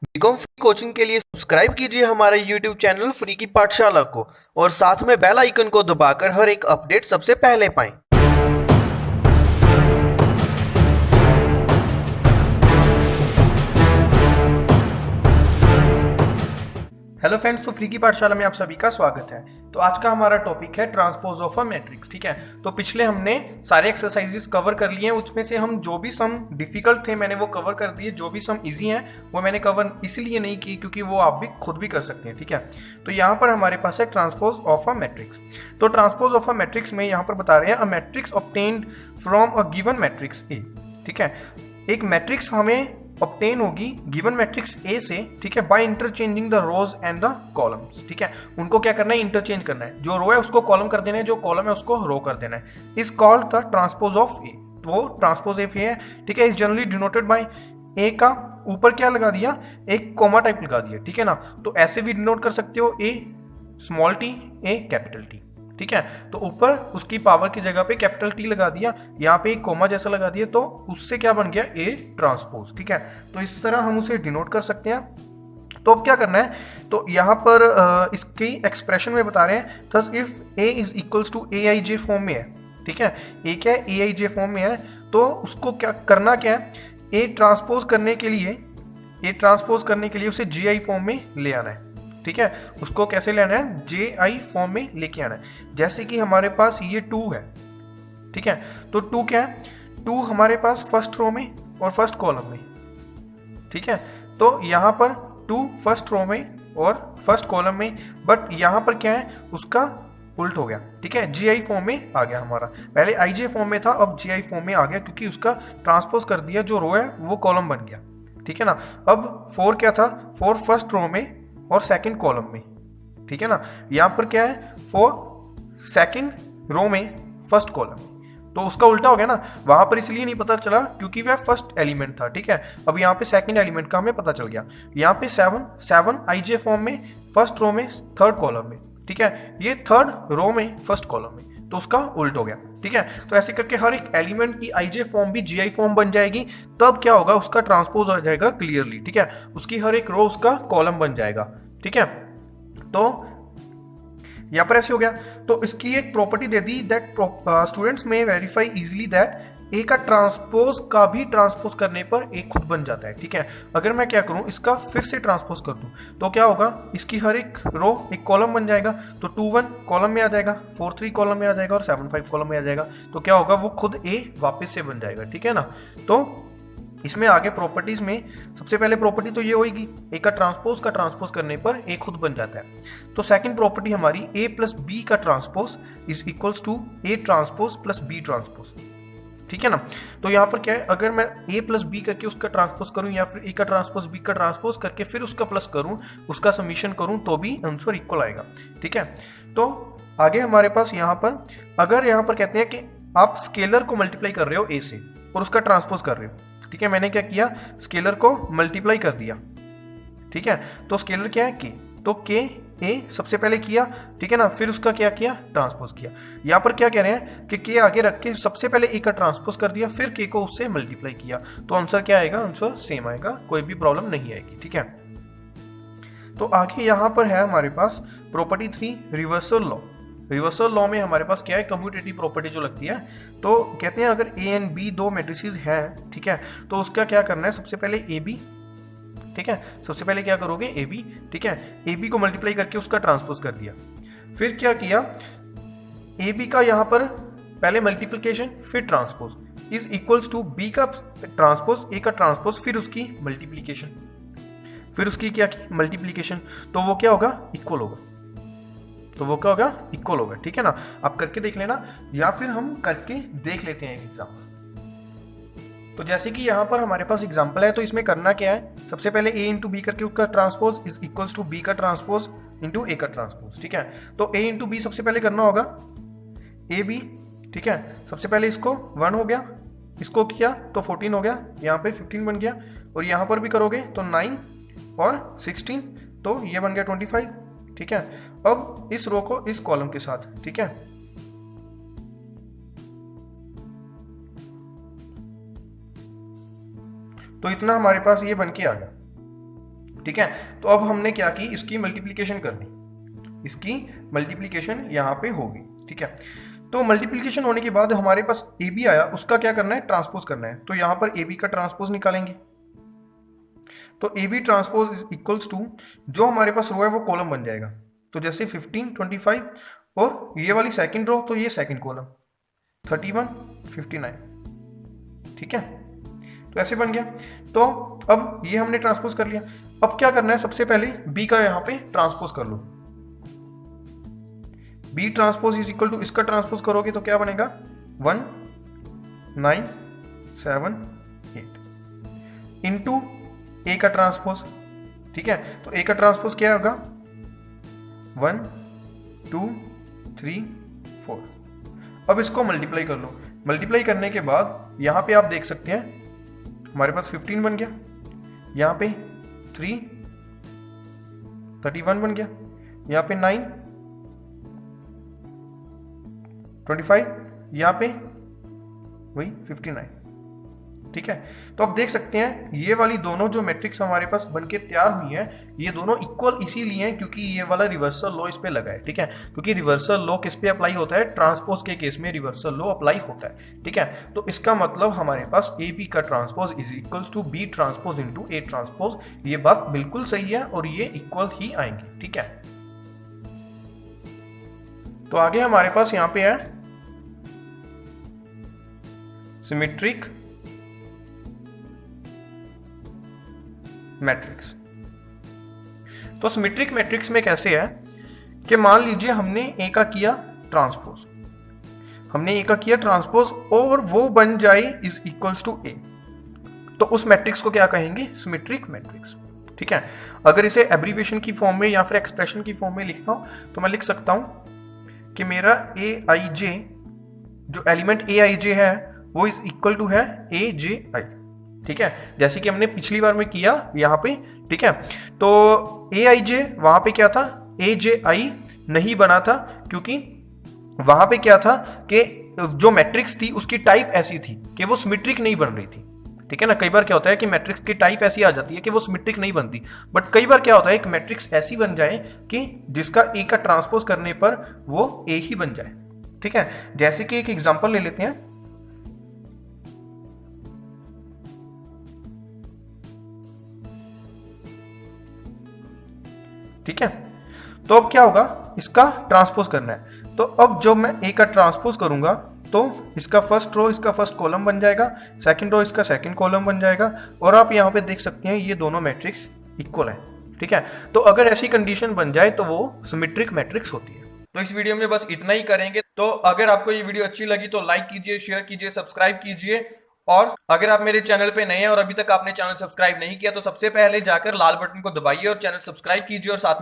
BCom free coaching के लिए subscribe कीजिए हमारे यूट्यूब चैनल फ्री की पाठशाला को और साथ में बेल आइकन को दबाकर हर एक अपडेट सबसे पहले पाएं। हेलो फ्रेंड्स, तो फ्री की पाठशाला में आप सभी का स्वागत है। तो आज का हमारा टॉपिक है ट्रांसपोज ऑफ अ मैट्रिक्स। ठीक है, तो पिछले हमने सारे एक्सरसाइजेस कवर कर लिए हैं। उसमें से हम जो भी सम डिफिकल्ट थे मैंने वो कवर कर दिए, जो भी सम इजी हैं वो मैंने कवर इसलिए नहीं की क्योंकि वो आप भी खुद भी कर सकते हैं। ठीक है, तो यहाँ पर हमारे पास है ट्रांसपोज ऑफ अ मैट्रिक्स। तो ट्रांसपोज ऑफ अ मैट्रिक्स में यहाँ पर बता रहे हैं a matrix obtained from a given matrix A. ठीक है, एक मैट्रिक्स हमें ऑब्टेन होगी गिवन मैट्रिक्स ए से। ठीक है, by interchanging the rows and the columns. ठीक है, उनको क्या करना है, इंटरचेंज करना है। जो रो है उसको कॉलम कर देना है, जो कॉलम है उसको रो कर देना है। Is called the transpose of A. वो ट्रांसपोज ऑफ ए है। ठीक है, is generally denoted by A का ऊपर क्या लगा दिया, एक कोमा टाइप लगा दिया। ठीक है ना, तो ऐसे भी डिनोट कर सकते हो, A small T A capital T. ठीक है, तो ऊपर उसकी पावर की जगह पे कैपिटल टी लगा दिया, यहाँ पे एक कोमा जैसा लगा दिया, तो उससे क्या बन गया, ए ट्रांसपोज। ठीक है, तो इस तरह हम उसे डिनोट कर सकते हैं। तो अब क्या करना है, तो यहाँ पर इसकी एक्सप्रेशन में बता रहे हैं thus if A is equals to A I J form में है। ठीक है, ए क्या है, ए आई जे फॉर्म में है, तो उसको क्या करना, क्या है, ए ट्रांसपोज करने के लिए उसे जी आई फॉर्म में ले आना है। ठीक है, उसको कैसे लेना है, जे आई फॉर्म में लेके आना है। जैसे कि हमारे पास ये 2 है। ठीक है, तो 2 क्या है, 2 हमारे पास फर्स्ट रो में और फर्स्ट कॉलम में। ठीक है, तो यहाँ पर 2 फर्स्ट रो में और फर्स्ट कॉलम में, बट यहाँ पर क्या है, उसका उल्ट हो गया। ठीक है, जी आई फॉर्म में आ गया हमारा। पहले आई जे फॉर्म में था, अब जी आई फॉर्म में आ गया क्योंकि उसका ट्रांसपोज कर दिया, जो रो है वो कॉलम बन गया। ठीक है ना, अब 4 क्या था, 4 फर्स्ट रो में और सेकंड कॉलम में। ठीक है ना, यहाँ पर क्या है, 4 सेकंड रो में फर्स्ट कॉलम में, तो उसका उल्टा हो गया ना। वहां पर इसलिए नहीं पता चला क्योंकि वह फर्स्ट एलिमेंट था। ठीक है, अब यहाँ पे सेकंड एलिमेंट का हमें पता चल गया। यहाँ पे 7 आईजे फॉर्म में फर्स्ट रो में थर्ड कॉलम में। ठीक है, ये थर्ड रो में फर्स्ट कॉलम में, तो उसका उल्ट हो गया। ठीक है, तो ऐसे करके हर एक एलिमेंट की आईजे फॉर्म भी जीआई फॉर्म बन जाएगी। तब क्या होगा, उसका ट्रांसपोज हो जाएगा क्लियरली। ठीक है, उसकी हर एक रो उसका कॉलम बन जाएगा। ठीक है, तो यहाँ पर ऐसे हो गया। तो इसकी एक property they the that students में वेरीफाई इजीली दैट ए का ट्रांसपोज का भी ट्रांसपोज करने पर ए खुद बन जाता है। ठीक है, अगर मैं क्या करूं, इसका फिर से ट्रांसपोज कर दूं तो क्या होगा, इसकी हर एक रो एक कॉलम बन जाएगा। तो 2 1 कॉलम में आ जाएगा, 4 3 कॉलम में आ जाएगा और 7 5 कॉलम में आ जाएगा। तो क्या होगा, वो खुद ए वापस से बन जाएगा। ठीक है ना, तो इसमें आगे प्रॉपर्टीज में सबसे पहले प्रॉपर्टी तो ये होगी, ए का ट्रांसपोज करने पर ए खुद बन जाता है। तो सेकंड प्रॉपर्टी हमारी ए प्लस बी का transpose is equals to A transpose plus B transpose. ठीक है ना, तो यहाँ पर क्या है, अगर मैं ए प्लस बी करके उसका ट्रांसपोज करूं या फिर ए का ट्रांसपोज बी का ट्रांसपोज करके फिर उसका प्लस करूं, उसका समीशन करूं, तो भी आंसर इक्वल आएगा। ठीक है, तो आगे हमारे पास यहाँ पर, अगर यहाँ पर कहते हैं कि आप स्केलर को मल्टीप्लाई कर रहे हो ए से और उसका ट्रांसपोज कर रहे हो। ठीक है, मैंने क्या किया, स्केलर को मल्टीप्लाई कर दिया। ठीक है, तो स्केलर क्या है, के, तो के ए सबसे पहले किया। ठीक है ना, फिर उसका क्या किया, ट्रांसपोज किया। यहाँ पर क्या कह रहे हैं कि के आगे रख के सबसे पहले ए का ट्रांसपोज कर दिया, फिर के को उससे मल्टीप्लाई किया, तो आंसर क्या आएगा, आंसर सेम आएगा, कोई भी प्रॉब्लम नहीं आएगी। ठीक है, तो आगे यहाँ पर है हमारे पास property 3 reversal law. Reversal law में हमारे पास क्या है, कम्यूटेटिव प्रॉपर्टी जो लगती है। तो कहते हैं अगर ए एंड बी दो मैट्रिसेस हैं, ठीक है, तो उसका क्या करना है, सबसे पहले ए बी। ठीक है, सबसे पहले क्या करोगे, ए बी। ठीक है, ए बी को मल्टीप्लाई करके उसका ट्रांसपोज कर दिया। फिर क्या किया, ए बी का यहाँ पर पहले मल्टीप्लीकेशन फिर transpose is equals to B का ट्रांसपोज, ए का ट्रांसपोज, फिर उसकी मल्टीप्लीकेशन, फिर उसकी क्या की, मल्टीप्लीकेशन। तो वो क्या होगा, इक्वल होगा। तो वो क्या होगा, इक्वल होगा। ठीक है ना, आप करके देख लेना या फिर हम करके देख लेते हैं एग्जाम्पल। तो जैसे कि यहाँ पर हमारे पास एग्जाम्पल है, तो इसमें करना क्या है, सबसे पहले ए इंटू बी करके उसका transpose is equals to B का ट्रांसपोज इंटू ए का ट्रांसपोज। ठीक है, तो ए इंटू बी सबसे पहले करना होगा, ए बी। ठीक है, सबसे पहले इसको 1 हो गया, इसको किया तो 14 हो गया, यहाँ पे 15 बन गया, और यहाँ पर भी करोगे तो 9 और 16, तो ये बन गया 25। ठीक है, अब इस रो को इस कॉलम के साथ। ठीक है, तो इतना हमारे पास ये बन के आ गया। ठीक है। तो अब हमने क्या की, इसकी मल्टीप्लीकेशन कर दी, इसकी मल्टीप्लीकेशन यहाँ पे होगी, ठीक है। तो मल्टीप्लीकेशन होने के बाद हमारे पास ए बी आया, उसका क्या करना है, ट्रांसपोज करना है। तो यहाँ पर ए बी का ट्रांसपोज निकालेंगे। तो A B transpose is equals to, जो हमारे पास रो है वो कॉलम बन जाएगा। तो जैसे 15, 25 और ये वाली सेकंड रो, तो ये सेकंड कॉलम 31, 59, ठीक है। तो ऐसे बन गया। तो अब ये हमने ट्रांसपोज कर लिया। अब क्या करना है, सबसे पहले बी का यहाँ पे ट्रांसपोज कर लो। B transpose is equal to, इसका ट्रांसपोज करोगे तो क्या बनेगा, 1, 9, 7, 8 इंटू ए का ट्रांसपोज, ठीक है। तो ए का ट्रांसपोज क्या होगा, 1, 2, 3, 4। अब इसको मल्टीप्लाई कर लो। मल्टीप्लाई करने के बाद यहाँ पे आप देख सकते हैं हमारे पास 15 बन गया, यहाँ पे 3, 31 बन गया, यहाँ पे 9, 25, यहाँ पे वही 59, ठीक है। तो आप देख सकते हैं ये वाली दोनों जो मैट्रिक्स हमारे पास बनके तैयार हुई है, ये दोनों इक्वल इसीलिए हैं क्योंकि ये वाला रिवर्सल लॉ इस पे लगा है, ठीक है। क्योंकि रिवर्सल लॉ किस पे अप्लाई होता है, ट्रांसपोज के केस में रिवर्सल लॉ अप्लाई होता है, ठीक है। तो इसका मतलब हमारे पास ए बी का transpose is equal to B transpose into A transpose. ये बात बिल्कुल सही है और ये इक्वल ही आएंगे, ठीक है। तो आगे हमारे पास यहाँ पे है सिमेट्रिक मैट्रिक्स। तो सिमेट्रिक मैट्रिक्स में कैसे है कि मान लीजिए हमने ए का किया ट्रांसपोज, हमने ए का किया ट्रांसपोज और वो बन जाए इज इक्वल्स टू ए, तो उस मैट्रिक्स को क्या कहेंगे, सिमेट्रिक मैट्रिक्स, ठीक है। अगर इसे एब्रीविएशन की फॉर्म में या फिर एक्सप्रेशन की फॉर्म में लिखना हो तो मैं लिख सकता हूं कि मेरा ए आई जे, जो एलिमेंट ए आई जे है वो इज इक्वल टू है ए जे आई, ठीक है। जैसे कि हमने पिछली बार में किया यहाँ पे, ठीक है। तो ए आई जे वहां पे क्या था, ए जे आई नहीं बना था क्योंकि वहां पे क्या था कि जो मैट्रिक्स थी उसकी टाइप ऐसी थी कि वो सिमेट्रिक नहीं बन रही थी, ठीक है ना। कई बार क्या होता है कि मैट्रिक्स की टाइप ऐसी आ जाती है कि वो सिमेट्रिक नहीं बनती, बट कई बार क्या होता है एक मैट्रिक्स ऐसी बन जाए कि जिसका ए का ट्रांसपोज करने पर वो ए ही बन जाए, ठीक है। जैसे कि एक एग्जांपल ले लेते हैं, ठीक है। तो अब क्या होगा, इसका ट्रांसपोज करना है। तो अब जब मैं ए का ट्रांसपोज करूंगा तो इसका फर्स्ट रो इसका फर्स्ट कॉलम बन जाएगा, सेकंड रो इसका सेकंड कॉलम बन जाएगा, और आप यहाँ पे देख सकते हैं ये दोनों मैट्रिक्स इक्वल है, ठीक है। तो अगर ऐसी कंडीशन बन जाए तो वो सिमेट्रिक मैट्रिक्स होती है। तो इस वीडियो में बस इतना ही करेंगे। तो अगर आपको ये वीडियो अच्छी लगी तो लाइक कीजिए, शेयर कीजिए, सब्सक्राइब कीजिए, और अगर आप मेरे चैनल पे नए हैं और अभी तक आपने चैनल सब्सक्राइब नहीं किया तो सबसे पहले जाकर लाल बटन को दबाइए और चैनल सब्सक्राइब कीजिए और साथ में